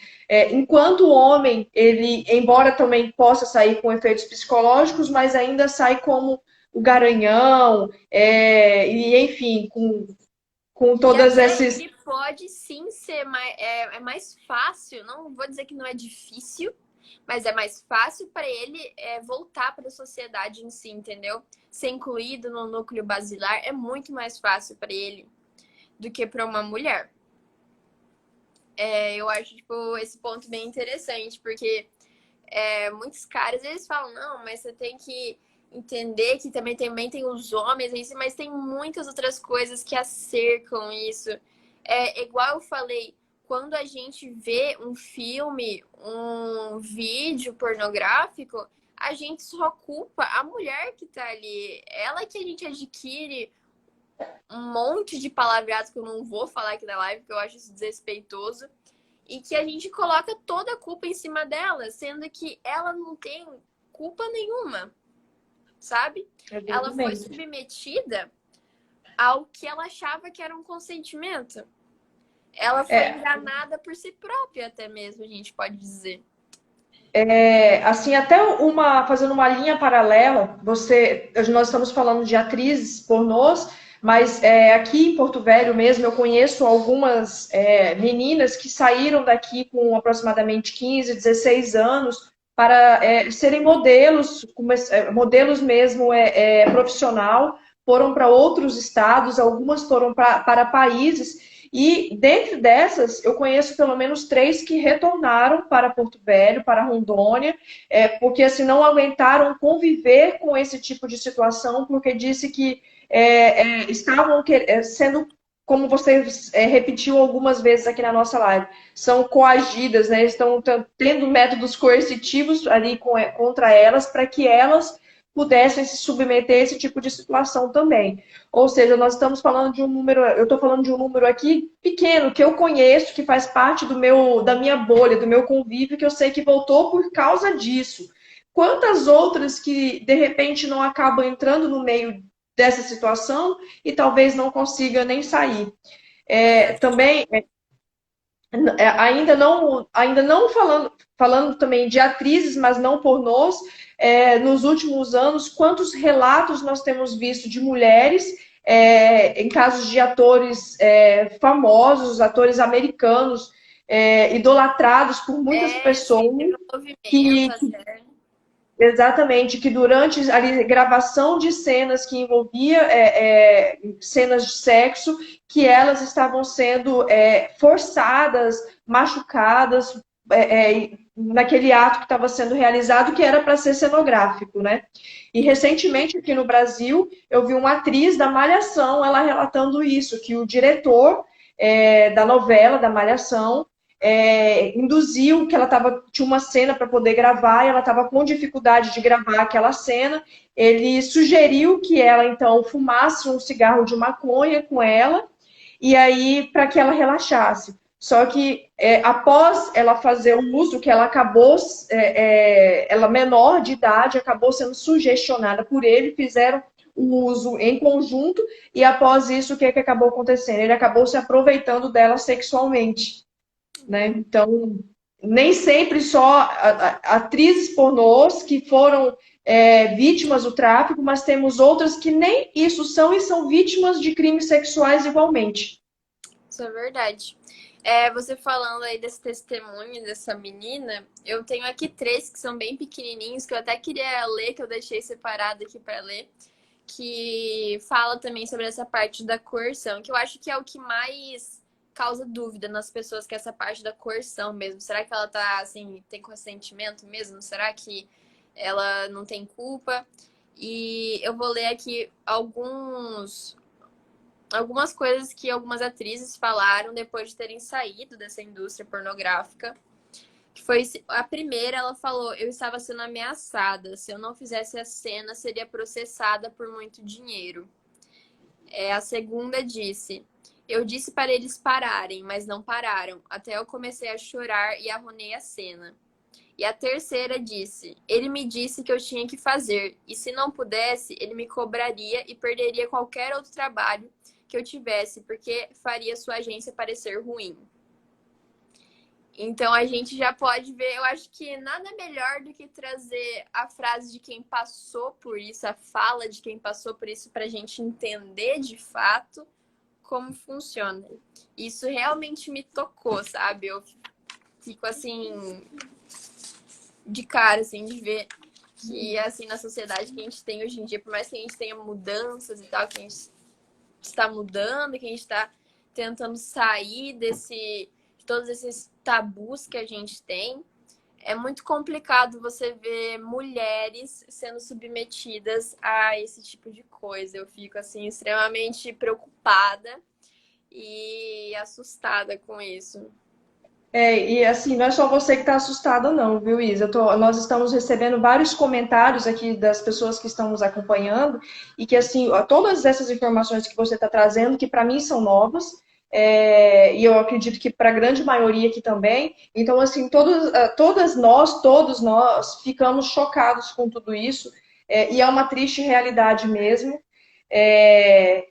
Enquanto o homem, ele, embora também possa sair com efeitos psicológicos, mas ainda sai como o garanhão, e enfim, com E todas até esses. ele pode sim ser mais fácil, não vou dizer que não é difícil, mas é mais fácil para ele voltar para a sociedade em si, entendeu? Ser incluído no núcleo basilar é muito mais fácil para ele do que para uma mulher. Eu acho esse ponto bem interessante, porque muitos caras eles falam, não, mas você tem que entender que também tem os homens, mas tem muitas outras coisas que acercam isso. Igual eu falei, quando a gente vê um filme, um vídeo pornográfico, a gente só culpa a mulher que tá ali. Ela que a gente adquire um monte de palavreados que eu não vou falar aqui na live, porque eu acho isso desrespeitoso. E que a gente coloca toda a culpa em cima dela, sendo que ela não tem culpa nenhuma, sabe? Ela foi submetida ao que ela achava que era um consentimento. Ela foi enganada por si própria, até mesmo, a gente pode dizer. Assim, até fazendo uma linha paralela, nós estamos falando de atrizes pornôs, mas aqui em Porto Velho mesmo eu conheço algumas meninas que saíram daqui com aproximadamente 15, 16 anos para serem modelos, modelos mesmo profissional, foram para outros estados, algumas foram para países. E dentro dessas, eu conheço pelo menos 3 que retornaram para Porto Velho, para Rondônia, porque assim, não aguentaram conviver com esse tipo de situação, porque disse que estavam sendo, como você repetiu algumas vezes aqui na nossa live, são coagidas, né? Estão tendo métodos coercitivos ali contra elas para que elas pudessem se submeter a esse tipo de situação também. Ou seja, nós estamos falando de um número, eu estou falando de um número aqui pequeno, que eu conheço, que faz parte da minha bolha, do meu convívio, que eu sei que voltou por causa disso. Quantas outras que, de repente, não acabam entrando no meio dessa situação e talvez não consiga nem sair. Também, ainda não falando também de atrizes, mas não pornôs, nos últimos anos, quantos relatos nós temos visto de mulheres em casos de atores famosos, atores americanos, idolatrados por muitas Sim, pessoas, teve um movimento que até. exatamente, que durante a gravação de cenas que envolvia cenas de sexo, que elas estavam sendo forçadas, machucadas, naquele ato que estava sendo realizado, que era para ser cenográfico, né? E recentemente aqui no Brasil, eu vi uma atriz da Malhação, ela relatando isso, que o diretor da novela, da Malhação, induziu que ela tinha uma cena para poder gravar e ela estava com dificuldade de gravar aquela cena. Ele sugeriu que ela, então, fumasse um cigarro de maconha com ela e aí para que ela relaxasse. Só que após ela fazer o uso, que ela acabou, ela menor de idade, acabou sendo sugestionada por ele, fizeram o uso em conjunto e após isso, o que acabou acontecendo? Ele acabou se aproveitando dela sexualmente. Né? Então, nem sempre só atrizes pornôs que foram vítimas do tráfico, mas temos outras que nem isso são e são vítimas de crimes sexuais igualmente. Isso é verdade. Você falando aí desse testemunho dessa menina, eu tenho aqui três que são bem pequenininhos, que eu até queria ler, que eu deixei separado aqui para ler, que fala também sobre essa parte da coerção, que eu acho que é o que mais causa dúvida nas pessoas, que é essa parte da coerção mesmo. Será que ela tá, assim, tem consentimento mesmo? Será que ela não tem culpa? E eu vou ler aqui algumas coisas que algumas atrizes falaram depois de terem saído dessa indústria pornográfica. Que foi a primeira, ela falou: eu estava sendo ameaçada. Se eu não fizesse a cena, seria processada por muito dinheiro. A segunda disse: eu disse para eles pararem, mas não pararam. Até eu comecei a chorar e arruinei a cena. E a terceira disse: ele me disse que eu tinha que fazer, e se não pudesse, ele me cobraria e perderia qualquer outro trabalho que eu tivesse, porque faria sua agência parecer ruim. Então a gente já pode ver, eu acho que nada melhor do que trazer a frase de quem passou por isso, a fala de quem passou por isso, para a gente entender de fato como funciona. Isso realmente me tocou, sabe? Eu fico assim de cara, assim, de ver que assim na sociedade que a gente tem hoje em dia, por mais que a gente tenha mudanças e tal, que a gente está mudando, que a gente está tentando sair de todos esses tabus que a gente tem, é muito complicado você ver mulheres sendo submetidas a esse tipo de coisa. Eu fico assim extremamente preocupada e assustada com isso. E assim, não é só você que está assustada, não, viu, Isa? Nós estamos recebendo vários comentários aqui das pessoas que estão nos acompanhando e que, assim, todas essas informações que você está trazendo, que para mim são novas, e eu acredito que para a grande maioria aqui também. Então, assim, todos nós ficamos chocados com tudo isso, e é uma triste realidade mesmo. É,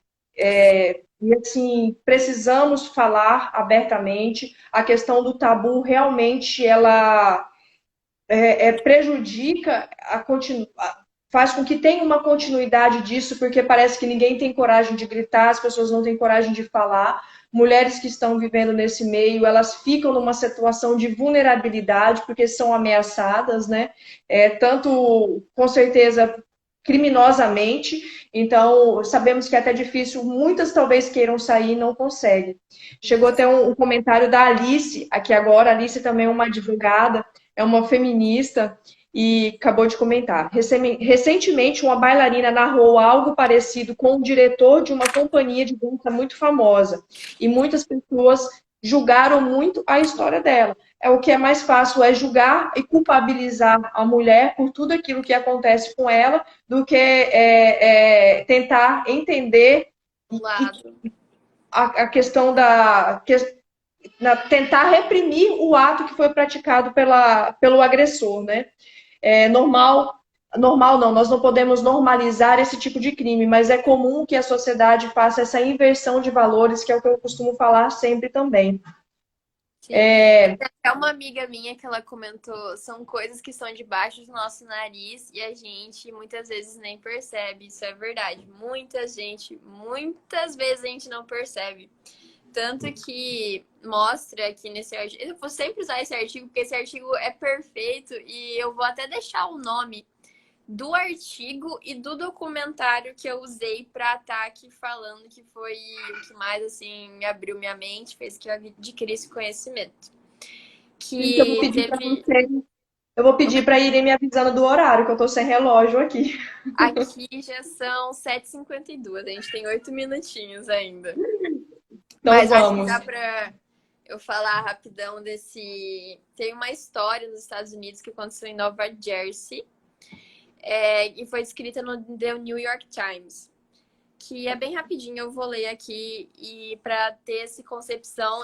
e assim, precisamos falar abertamente. A questão do tabu realmente ela prejudica faz com que tenha uma continuidade disso, porque parece que ninguém tem coragem de gritar, as pessoas não têm coragem de falar. Mulheres que estão vivendo nesse meio, elas ficam numa situação de vulnerabilidade, porque são ameaçadas, né? Tanto, com certeza, criminosamente. Então, sabemos que é até difícil, muitas talvez queiram sair e não conseguem. Chegou até um comentário da Alice, aqui agora. A Alice também é uma advogada, é uma feminista, e acabou de comentar. Recentemente, uma bailarina narrou algo parecido com o diretor de uma companhia de dança muito famosa. E muitas pessoas julgaram muito a história dela. O que é mais fácil é julgar e culpabilizar a mulher por tudo aquilo que acontece com ela, do que tentar entender a questão tentar reprimir o ato que foi praticado pelo agressor, né? Normal não, nós não podemos normalizar esse tipo de crime, mas é comum que a sociedade faça essa inversão de valores, que é o que eu costumo falar sempre também. Sim. É uma amiga minha que ela comentou, são coisas que estão debaixo do nosso nariz e a gente muitas vezes nem percebe, isso é verdade. Muitas vezes a gente não percebe. Tanto que mostra aqui nesse artigo, eu vou sempre usar esse artigo, porque esse artigo é perfeito e eu vou até deixar o nome do artigo e do documentário que eu usei para estar aqui falando, que foi o que mais, assim, abriu minha mente, fez que eu adquirisse conhecimento. Que eu vou pedir para irem me avisando do horário, que eu tô sem relógio aqui. Aqui já são 7h52, a gente tem 8 minutinhos ainda. Então mas vamos. acho que dá para eu falar rapidão desse... Tem uma história nos Estados Unidos que aconteceu em Nova Jersey, e foi escrita no The New York Times, que é bem rapidinho, eu vou ler aqui, e para ter essa concepção,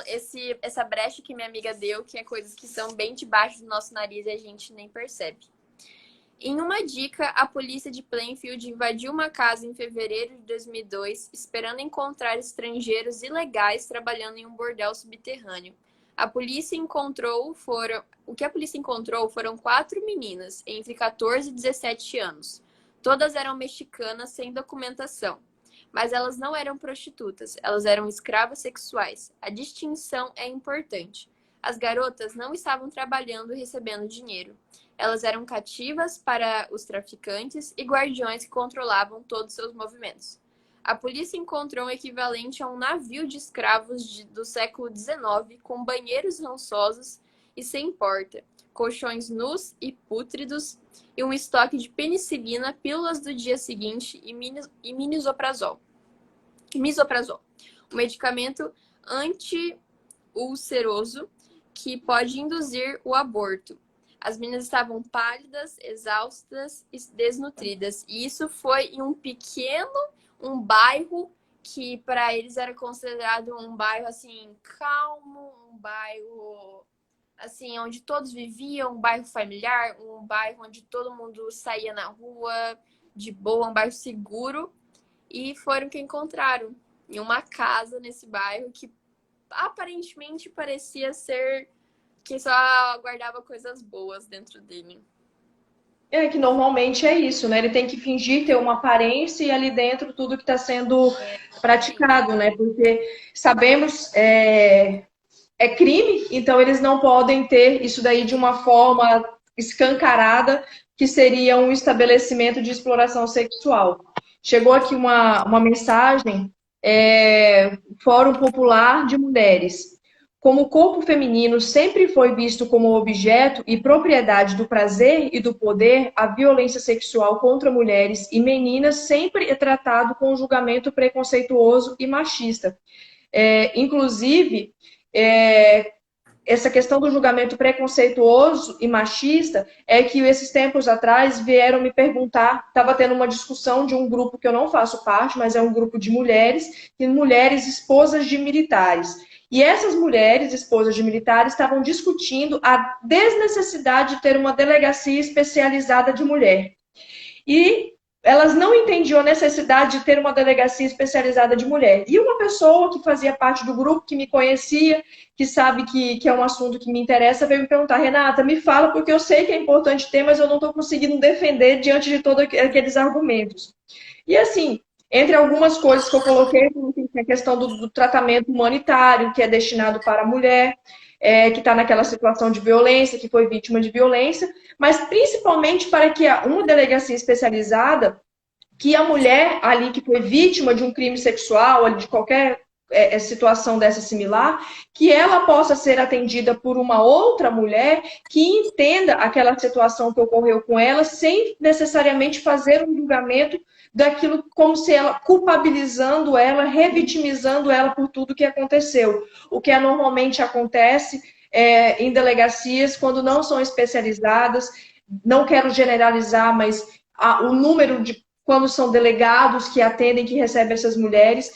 essa brecha que minha amiga deu, que é coisas que são bem debaixo do nosso nariz e a gente nem percebe. Em uma dica, a polícia de Plainfield invadiu uma casa em fevereiro de 2002, esperando encontrar estrangeiros ilegais trabalhando em um bordel subterrâneo. O que a polícia encontrou foram 4 meninas, entre 14 e 17 anos. Todas eram mexicanas sem documentação. Mas elas não eram prostitutas, elas eram escravas sexuais. A distinção é importante. As garotas não estavam trabalhando e recebendo dinheiro. Elas eram cativas para os traficantes e guardiões que controlavam todos os seus movimentos. A polícia encontrou um equivalente a um navio de escravos do século XIX, com banheiros rançosos e sem porta, colchões nus e pútridos e um estoque de penicilina, pílulas do dia seguinte e misoprasol. Um medicamento anti-ulceroso que pode induzir o aborto. As meninas estavam pálidas, exaustas e desnutridas. E isso foi em um bairro que para eles era considerado um bairro assim calmo, um bairro assim onde todos viviam, um bairro familiar, um bairro onde todo mundo saía na rua de boa, um bairro seguro. E foram que encontraram em uma casa nesse bairro que aparentemente parecia ser que só guardava coisas boas dentro dele. Que normalmente é isso, né? Ele tem que fingir ter uma aparência e ali dentro tudo que está sendo praticado, né? Porque sabemos, é crime, então eles não podem ter isso daí de uma forma escancarada, que seria um estabelecimento de exploração sexual. Chegou aqui uma mensagem, Fórum Popular de Mulheres. Como o corpo feminino sempre foi visto como objeto e propriedade do prazer e do poder, a violência sexual contra mulheres e meninas sempre é tratado com um julgamento preconceituoso e machista. Inclusive, essa questão do julgamento preconceituoso e machista é que esses tempos atrás vieram me perguntar, estava tendo uma discussão de um grupo que eu não faço parte, mas é um grupo de mulheres, e mulheres esposas de militares. E essas mulheres, esposas de militares, estavam discutindo a desnecessidade de ter uma delegacia especializada de mulher. E elas não entendiam a necessidade de ter uma delegacia especializada de mulher. E uma pessoa que fazia parte do grupo, que me conhecia, que sabe que é um assunto que me interessa, veio me perguntar: Renata, me fala, porque eu sei que é importante ter, mas eu não estou conseguindo defender diante de todos aqueles argumentos. E assim, entre algumas coisas que eu coloquei, a questão do tratamento humanitário, que é destinado para a mulher, que está naquela situação de violência, que foi vítima de violência, mas principalmente para que uma delegacia especializada, que a mulher ali que foi vítima de um crime sexual, de qualquer situação dessa similar, que ela possa ser atendida por uma outra mulher que entenda aquela situação que ocorreu com ela, sem necessariamente fazer um julgamento daquilo, como se ela culpabilizando ela, revitimizando ela por tudo que aconteceu. O que normalmente acontece em delegacias quando não são especializadas. Não quero generalizar, mas o número de quando são delegados que atendem, que recebem essas mulheres,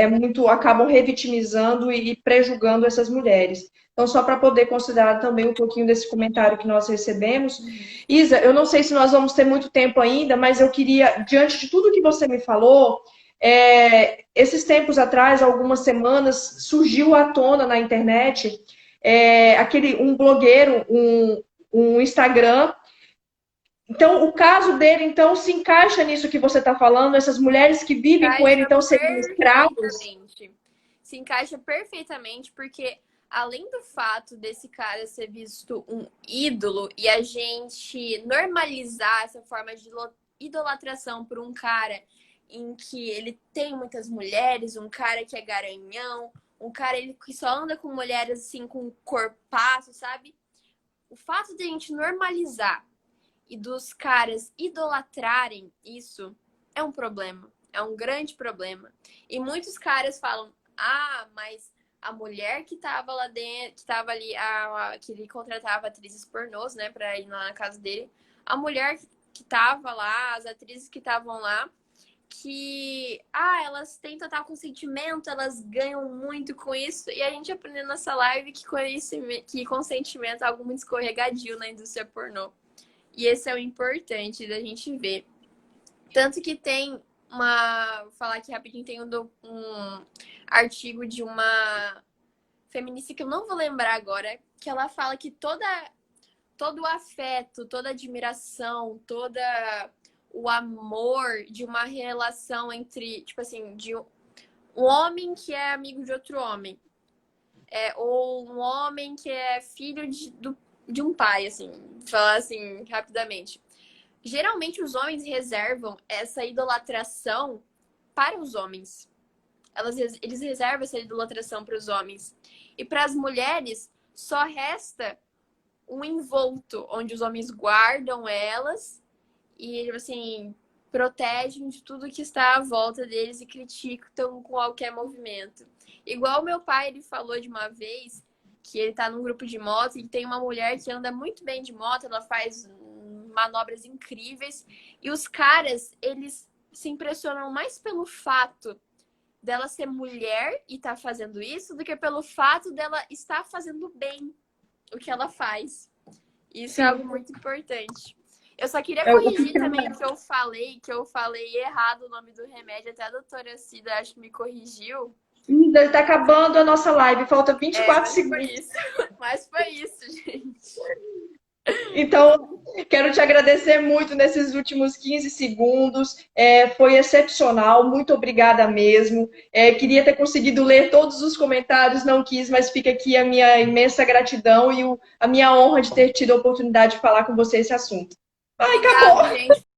muito, acabam revitimizando e prejulgando essas mulheres. Então, só para poder considerar também um pouquinho desse comentário que nós recebemos. Isa, eu não sei se nós vamos ter muito tempo ainda, mas eu queria, diante de tudo que você me falou, esses tempos atrás, algumas semanas, surgiu à tona na internet um blogueiro, um Instagram. Então, o caso dele, então, se encaixa nisso que você está falando, essas mulheres que vivem com ele, então, seriam escravos? Se encaixa perfeitamente, porque além do fato desse cara ser visto um ídolo e a gente normalizar essa forma de idolatração por um cara em que ele tem muitas mulheres, um cara que é garanhão, um cara que só anda com mulheres assim, com um corpaço, sabe? O fato de a gente normalizar e dos caras idolatrarem isso é um problema. É um grande problema. E muitos caras falam, mas a mulher que tava lá dentro, que tava ali, que ele contratava atrizes pornôs, né, pra ir lá na casa dele, a mulher que tava lá, as atrizes que estavam lá, que, elas têm total consentimento, elas ganham muito com isso, e a gente aprendeu nessa live que consentimento é algo muito escorregadio na indústria pornô. E esse é o importante da gente ver. Tanto que tem vou falar aqui rapidinho, tem um artigo de uma feminista que eu não vou lembrar agora, que ela fala que todo o afeto, toda a admiração, todo o amor de uma relação entre, tipo assim, de um homem que é amigo de outro homem, ou um homem que é filho de um pai, assim, falar assim rapidamente. Geralmente os homens reservam essa idolatração para os homens. Eles reservam essa idolatração para os homens. E para as mulheres só resta um envolto, onde os homens guardam elas e, assim, protegem de tudo que está à volta deles e criticam com qualquer movimento. Igual meu pai, ele falou de uma vez que ele tá num grupo de moto e tem uma mulher que anda muito bem de moto, ela faz manobras incríveis, e os caras, eles se impressionam mais pelo fato dela ser mulher e tá fazendo isso, do que pelo fato dela estar fazendo bem o que ela faz. Isso é algo muito importante. Eu só queria corrigir também que eu falei errado o nome do remédio, até a doutora Cida acho que me corrigiu. Está acabando a nossa live, falta 24 segundos. Mas foi isso, gente. Então, quero te agradecer muito nesses últimos 15 segundos. Foi excepcional, muito obrigada mesmo. Queria ter conseguido ler todos os comentários, não quis, mas fica aqui a minha imensa gratidão e a minha honra de ter tido a oportunidade de falar com você esse assunto. Obrigada, Acabou! Gente.